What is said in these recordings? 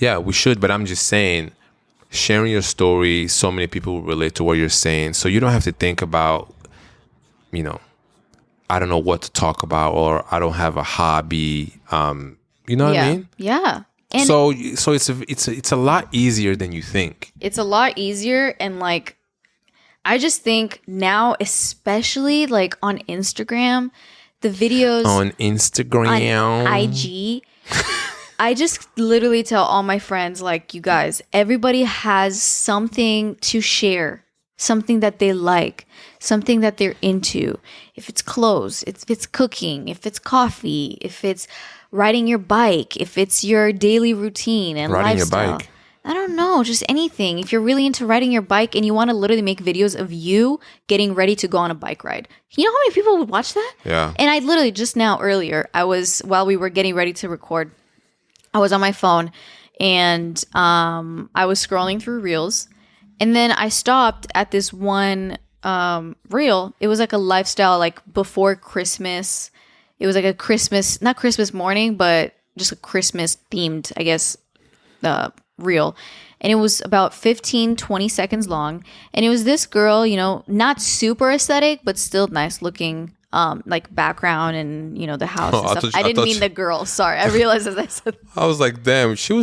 Yeah, we should. But I'm just saying, sharing your story, so many people will relate to what you're saying. So you don't have to think about, you know, I don't know what to talk about, or I don't have a hobby. You know what I mean? Yeah. And so it's a lot easier than you think. It's a lot easier, and like, I just think now, especially like on Instagram, the videos On Instagram, on IG, I just literally tell all my friends, like, you guys, everybody has something to share, something that they like, something that they're into. If it's clothes, if it's cooking, if it's coffee, if it's riding your bike, if it's your daily routine and riding lifestyle. your bike. I don't know, just anything. If you're really into riding your bike and you want to literally make videos of you getting ready to go on a bike ride. You know how many people would watch that? Yeah. And I literally just now earlier, while we were getting ready to record, I was on my phone and I was scrolling through Reels, and then I stopped at this one Reel. It was like a lifestyle, like before Christmas. It was like a Christmas, not Christmas morning, but just a Christmas themed, I guess, Reel. And it was about 15, 20 seconds long. And it was this girl, you know, not super aesthetic, but still nice looking, like background and, you know, the house and stuff. I didn't mean the girl. Sorry. I realized as I said. I was like, damn, she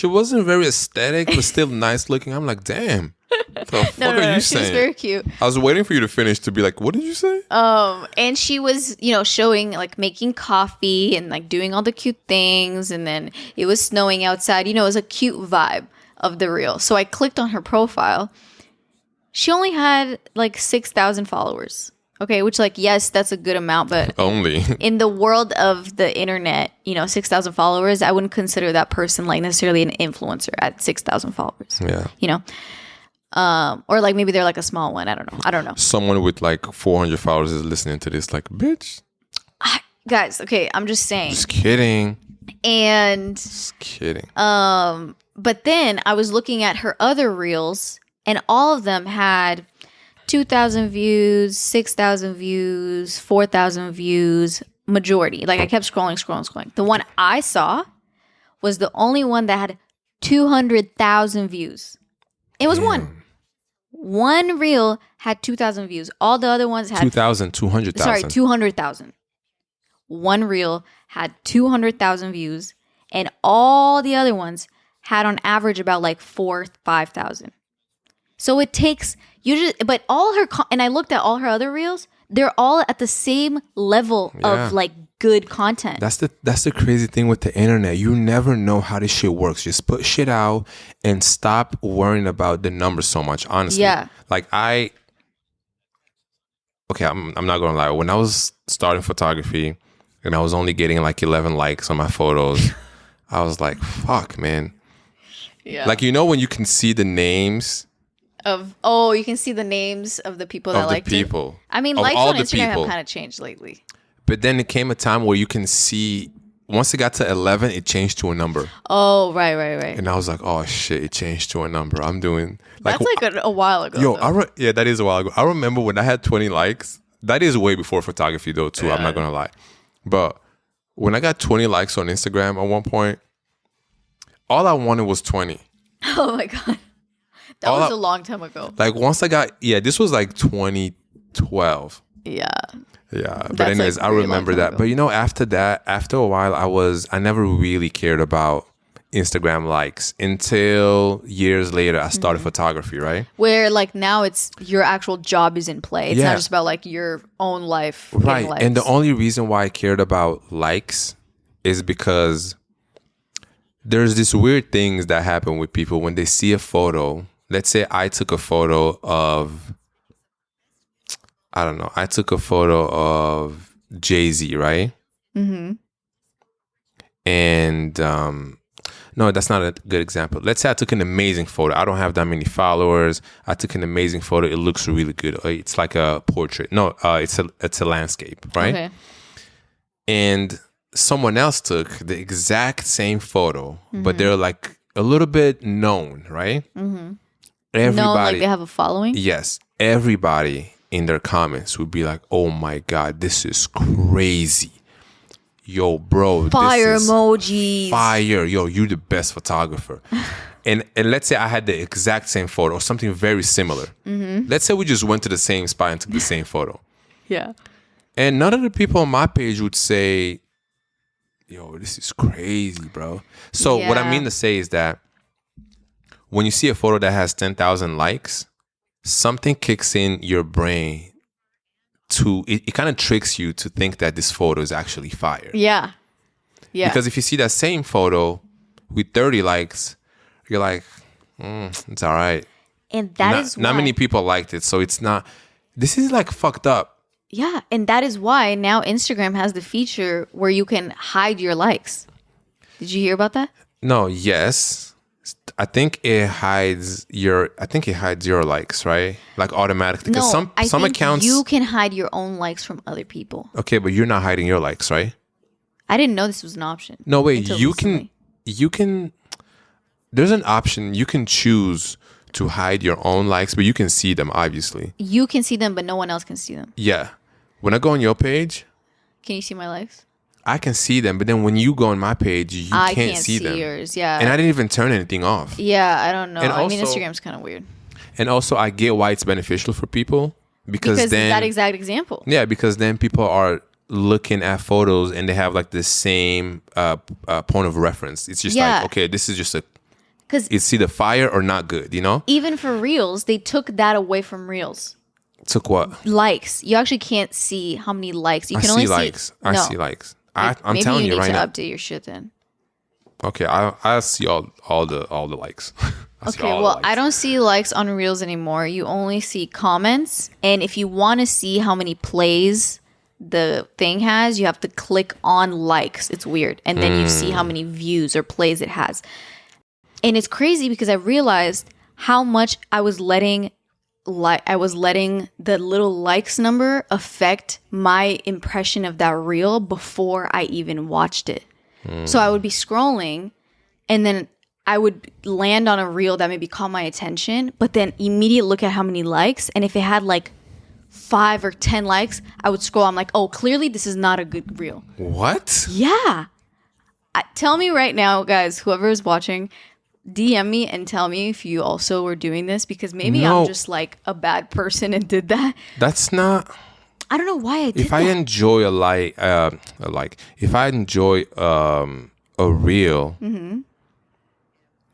wasn't very aesthetic, but still nice looking. I'm like, damn. What the fuck are you saying? She was very cute. I was waiting for you to finish to be like, what did you say? And she was, you know, showing like making coffee and like doing all the cute things. And then it was snowing outside. You know, it was a cute vibe of the reel. So I clicked on her profile. She only had like 6,000 followers. Okay, which like, yes, that's a good amount, but only in the world of the internet, you know, 6,000 followers, I wouldn't consider that person like necessarily an influencer at 6,000 followers. Yeah. You know? Or like maybe they're like a small one. I don't know. Someone with like 400 followers is listening to this like, bitch. Guys, okay, I'm just saying. Just kidding. And just kidding. But then I was looking at her other reels, and all of them had 2,000 views, 6,000 views, 4,000 views, majority. Like I kept scrolling. The one I saw was the only one that had 200,000 views. It was one reel had 2,000 views. All the other ones had 200,000. Sorry, 200,000. One reel had 200,000 views, and all the other ones had on average about like 5,000. So it takes but all her and I looked at all her other reels. They're all at the same level of like good content. That's the crazy thing with the internet. You never know how this shit works. Just put shit out and stop worrying about the numbers so much. Honestly, yeah. Like I'm not gonna lie. When I was starting photography and I was only getting like 11 likes on my photos, I was like, "Fuck, man." Yeah. Like, you know, when you can see the names. You can see the names of the people that liked it. I mean, likes on Instagram have kind of changed lately. But then it came a time where you can see, once it got to 11, it changed to a number. Oh, right. And I was like, oh shit, it changed to a number. I'm doing like, that's like a while ago. Yo, that is a while ago. I remember when I had 20 likes. That is way before photography though too. Yeah. I'm not gonna lie. But when I got 20 likes on Instagram at one point, all I wanted was 20. Oh my God. That was a long time ago. Like once I got, this was like 2012. Yeah. Yeah. But anyways, I remember that. Ago. But you know, after a while, I never really cared about Instagram likes until years later I started photography, right? Where like now it's your actual job is in play. It's not just about like your own life. Right. And the only reason why I cared about likes is because there's this weird things that happen with people when they see a photo. Let's say I took a photo of, Jay-Z, right? Mm-hmm. And no, that's not a good example. Let's say I took an amazing photo. I don't have that many followers. I took an amazing photo. It looks really good. It's like a portrait. No, it's a landscape, right? Okay. And someone else took the exact same photo, but they're like a little bit known, right? Mm-hmm. Known, like they have a following? Yes. Everybody in their comments would be like, oh my God, this is crazy. yo, bro, Fire this is emojis. fire. Yo, you the best photographer. And let's say I had the exact same photo or something very similar. Let's say we just went to the same spot and took the same photo. Yeah. And none of the people on my page would say, yo, this is crazy, bro. So what I mean to say is that when you see a photo that has 10,000 likes, something kicks in your brain it kind of tricks you to think that this photo is actually fire. Yeah. Yeah. Because if you see that same photo with 30 likes, you're like, it's all right. And that is why. Not many people liked it. So it's not, this is like fucked up. Yeah. And that is why now Instagram has the feature where you can hide your likes. Did you hear about that? No, yes. I think it hides your likes, right? Like automatically. Because No, I some think accounts, you can hide your own likes from other people. okay, but you're not hiding your likes, right? I didn't know this was an option. No, wait, until you recently. can, there's an option. You can choose to hide your own likes, but you can see them, obviously. You can see them, but no one else can see them. Yeah. When I go on your page, Can you see my likes? I can see them, but then when you go on my page, you I can't see them. yours. Yeah. And I didn't even turn anything off. Yeah, I don't know. And I mean, also- Instagram's kind of weird. And also, I get why it's beneficial for people because then that exact example. yeah, because then people are looking at photos and they have like the same point of reference. It's just Yeah. like, okay, this is just Because it's either fire or not good, you know? even for Reels, they took that away from Reels. Took what? Likes. You actually can't see how many likes. You I can see only likes. see. No. I see likes. I'm Maybe telling you need right to now. update your shit then. Okay, I see all the likes. I see Okay, all the well, likes. I don't see likes on Reels anymore. You only see comments. And if you want to see how many plays the thing has, you have to click on likes. It's weird. And then you see how many views or plays it has. And it's crazy because I realized how much I was letting the little likes number affect my impression of that reel before I even watched it. So I would be scrolling and then I would land on a reel that maybe caught my attention, but then immediately look at how many likes. And if it had like 5 or 10 likes, I would scroll. I'm like, oh, clearly this is not a good reel. What? Yeah. Tell me right now, guys, whoever is watching, DM me and tell me if you also were doing this because maybe No. I'm just like a bad person and did that. That's not. I don't know why I did If that. I enjoy if I enjoy a reel,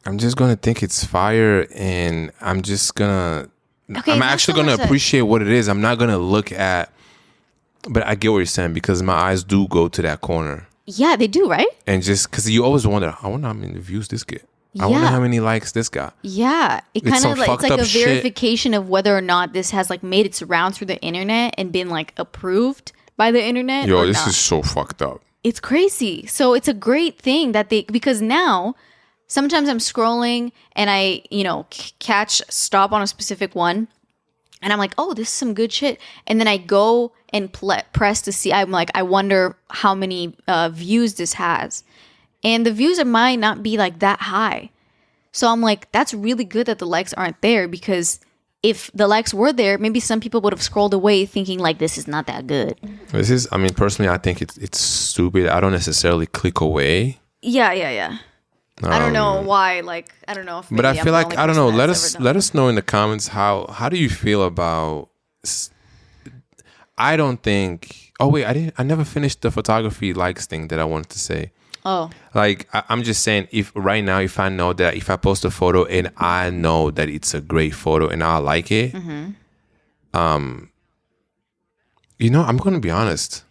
I'm just gonna think it's fire, and I'm just gonna. Okay, I'm not actually so gonna much that- appreciate what it is. I'm not gonna look at. But I get what you're saying because my eyes do go to that corner, Yeah, they do, right? and just because you always wonder, I wonder how many views this get. I wonder Yeah. how many likes this got. Yeah, it kind some of like it's fucked like up a shit. verification of whether or not this has like made its rounds through the internet and been like approved by the internet. Yo, or this not. is so fucked up. It's crazy. So it's a great thing that because now sometimes I'm scrolling and I stop on a specific one and I'm like, oh, this is some good shit. And then I go and press to see. I'm like, I wonder how many views this has. And the views might not be like that high. So I'm like, that's really good that the likes aren't there because if the likes were there, maybe some people would have scrolled away thinking like this is not that good. I mean, personally, I think it's stupid. I don't necessarily click away. Yeah. I don't know why. Like, I don't know if. But I maybe feel I'm the like only I don't know. person Let that's us ever let done us know in the comments how do you feel about. I don't think. Oh wait, I never finished the photography likes thing that I wanted to say. that. Oh, Like I'm just saying, if right now, if I know that if I post a photo and I know that it's a great photo and I like it, I'm gonna be honest.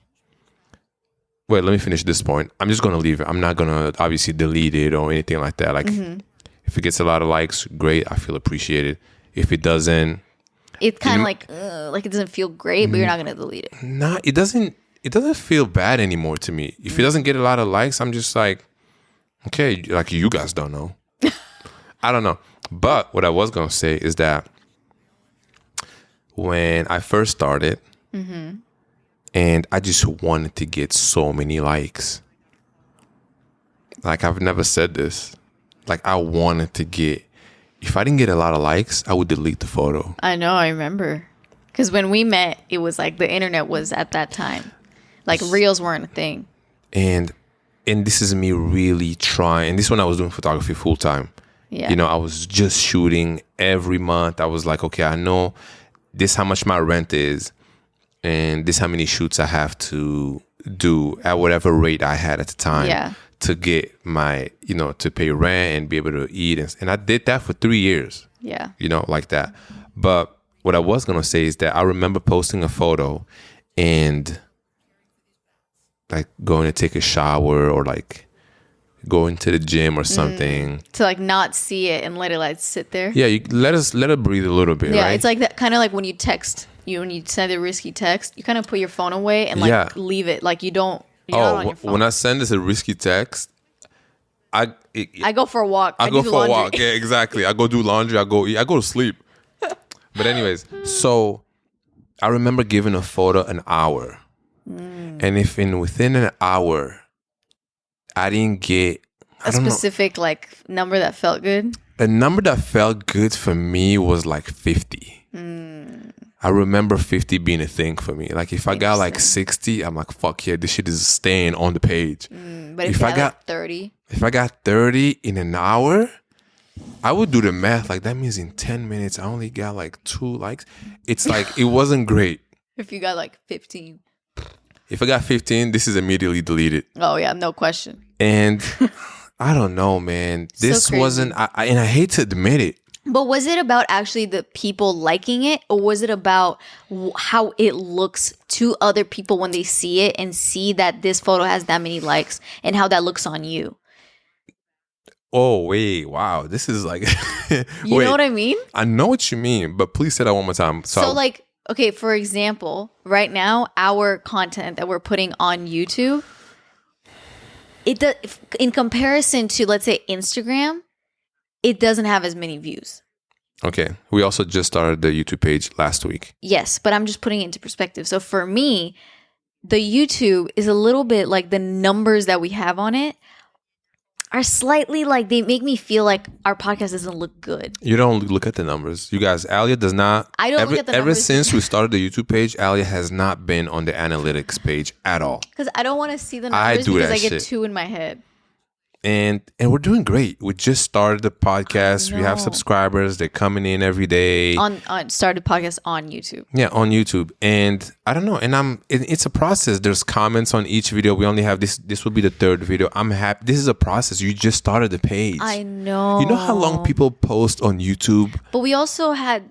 Wait, let me finish this point. I'm just gonna leave it. I'm not gonna obviously delete it or anything like that. Like if it gets a lot of likes, great. I feel appreciated. If it doesn't, it's kind of like it doesn't feel great, but you're not gonna delete it. it doesn't. It doesn't feel bad anymore to me. If it doesn't get a lot of likes, I'm just like, okay, like you guys don't know. I don't know. But what I was gonna say is that when I first started, and I just wanted to get so many likes. Like I've never said this. Like I wanted to get. If I didn't get a lot of likes, I would delete the photo. I know. I remember because when we met, it was like the internet was at that time. Like reels weren't a thing. And this is me really trying. And this is when I was doing photography full time. Yeah. You know, I was just shooting every month. I was like, okay, I know this how much my rent is, and this how many shoots I have to do at whatever rate I had at the time to get my, you know, to pay rent and be able to eat. And I did that for 3 years. Yeah. You know, like that. But what I was going to say is that I remember posting a photo and like going to take a shower or like going to the gym or something. To like not see it and let it like sit there. Yeah, you let it breathe a little bit, yeah, right? it's like that kind of like when you text, when you send a risky text, you kind of put your phone away and like leave it. Like you're not on your phone. When I send this a risky text, I go for a walk. I go for a walk. Yeah, exactly. I go do laundry. I go eat. I go to sleep. But anyways, so I remember giving a photo an hour. And if within an hour, I didn't get a specific like number that felt good. The number that felt good for me was like 50. I remember 50 being a thing for me. Like if I got like 60, I'm like, fuck yeah, this shit is staying on the page. But if I got like 30, if I got 30 in an hour, I would do the math. Like that means in 10 minutes, I only got like 2 likes. It's like, it wasn't great. If you got like 15. If I got 15, this is immediately deleted. Oh yeah, no question. And I don't know, man. This wasn't, and I hate to admit it. But was it about actually the people liking it, or was it about how it looks to other people when they see it and see that this photo has that many likes and how that looks on you? Oh, wait. Wow. This is like... You know what I mean? I know what you mean, but please say that one more time. So like, okay, for example, right now, our content that we're putting on YouTube, in comparison to, let's say, Instagram, it doesn't have as many views. Okay. We also just started the YouTube page last week. Yes, but I'm just putting it into perspective. So for me, the YouTube is a little bit like the numbers that we have on it are slightly like, they make me feel like our podcast doesn't look good. You don't look at the numbers. You guys, Alia does not. I don't look at the numbers. Ever since we started the YouTube page, Alia has not been on the analytics page at all. Because I don't want to see the numbers because I get 2 in my head. And we're doing great. We just started the podcast. We have subscribers. They're coming in every day. Started podcast on YouTube. Yeah, on YouTube. And I don't know. And it's a process. There's comments on each video. We only have this. This will be the 3rd video. I'm happy. This is a process. You just started the page. I know. You know how long people post on YouTube? But we also had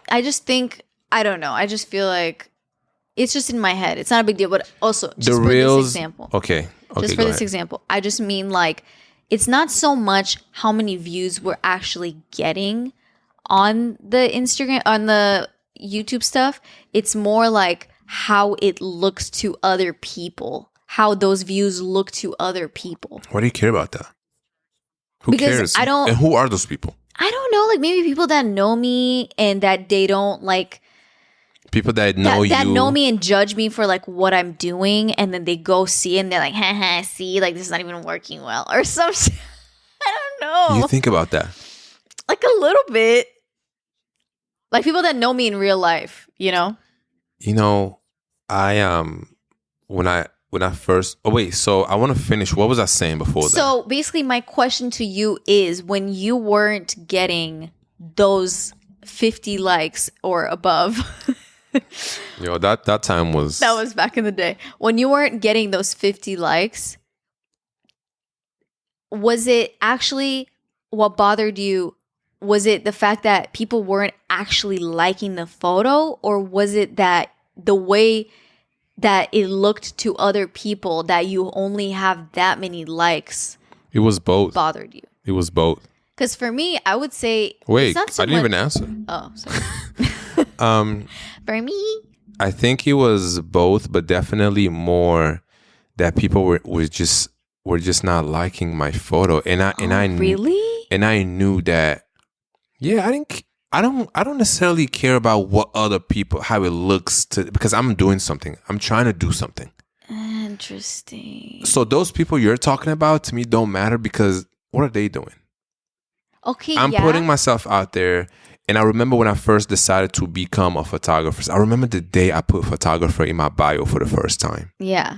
I just think, I don't know. I just feel like it's just in my head. It's not a big deal. But also, just for this example. Okay. Just for this example, I just mean like, it's not so much how many views we're actually getting on the Instagram, on the YouTube stuff. It's more like how it looks to other people, how those views look to other people. Why do you care about that? Who cares? And who are those people? I don't know. Like maybe people that know me and that they don't like. People that know you. That know me and judge me for like what I'm doing, and then they go see it and they're like, haha, see, like this is not even working well or something. I don't know. You think about that? Like a little bit. Like people that know me in real life, you know? You know, I when I first so I want to finish. What was I saying before that? So basically my question to you is, when you weren't getting those 50 likes or above. You know, that time was... That was back in the day. When you weren't getting those 50 likes, was it actually what bothered you? Was it the fact that people weren't actually liking the photo? Or was it that the way that it looked to other people, that you only have that many likes? It was both. Bothered you? It was both. Because for me, I would say... Wait, it's not so I didn't even answer. Oh, sorry. For me, I think it was both, but definitely more that people were just not liking my photo, and I really, and I knew that. Yeah, I don't necessarily care about what other people, how it looks because I'm doing something. I'm trying to do something. Interesting. So those people you're talking about to me don't matter, because what are they doing? Okay, I'm putting myself out there. And I remember when I first decided to become a photographer. I remember the day I put photographer in my bio for the first time. Yeah.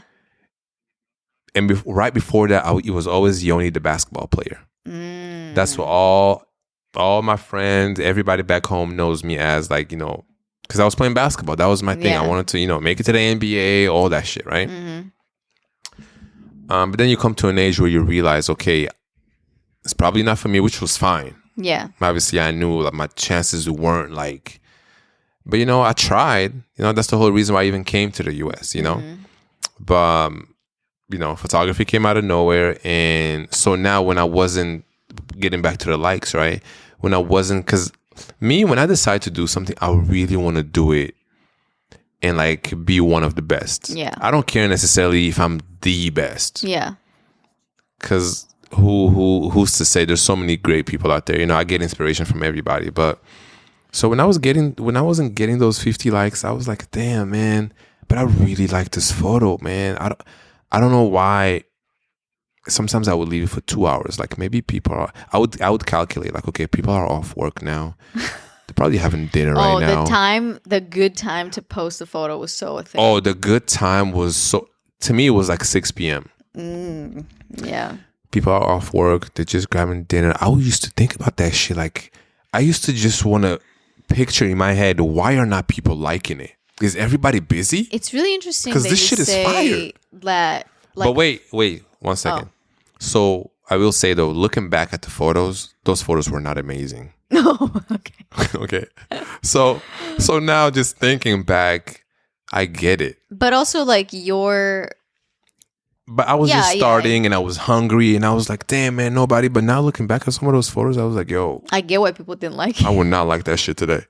and right before that, it was always Yoni, the basketball player. That's what all my friends, everybody back home knows me as, like, because I was playing basketball. That was my thing. I wanted to, make it to the NBA, all that shit, right? But then you come to an age where you realize, okay, it's probably not for me, which was fine. Yeah. Obviously, I knew my chances weren't like, but I tried. That's the whole reason why I even came to the US. But photography came out of nowhere, and so now when I wasn't getting back to the likes, right? When I wasn't, because when I decide to do something, I really want to do it and like be one of the best. Yeah. I don't care necessarily if I'm the best. Yeah. Because who's to say? There's so many great people out there. I get inspiration from everybody. But so when I wasn't getting those 50 likes, I was like, damn, man. But I really like this photo, man. I don't know why. Sometimes I would leave it for 2 hours. Like, maybe people are. I would calculate, like, okay, people are off work now. They're probably having dinner right now. The good time to post the photo was so a thing. Oh, the good time was so. To me, it was like 6 p.m. Yeah. People are off work. They're just grabbing dinner. I used to think about that shit. Like, I used to just want to picture in my head, why are not people liking it? Is everybody busy? It's really interesting because this shit is fire. That, like, but wait, 1 second. Oh. So I will say though, looking back at the photos, those photos were not amazing. No, okay. Okay. So now just thinking back, I get it. But also like But I was just starting and I was hungry and I was like, damn, man, nobody. But now looking back at some of those photos, I was like, yo. I get why people didn't like it. I would not like that shit today.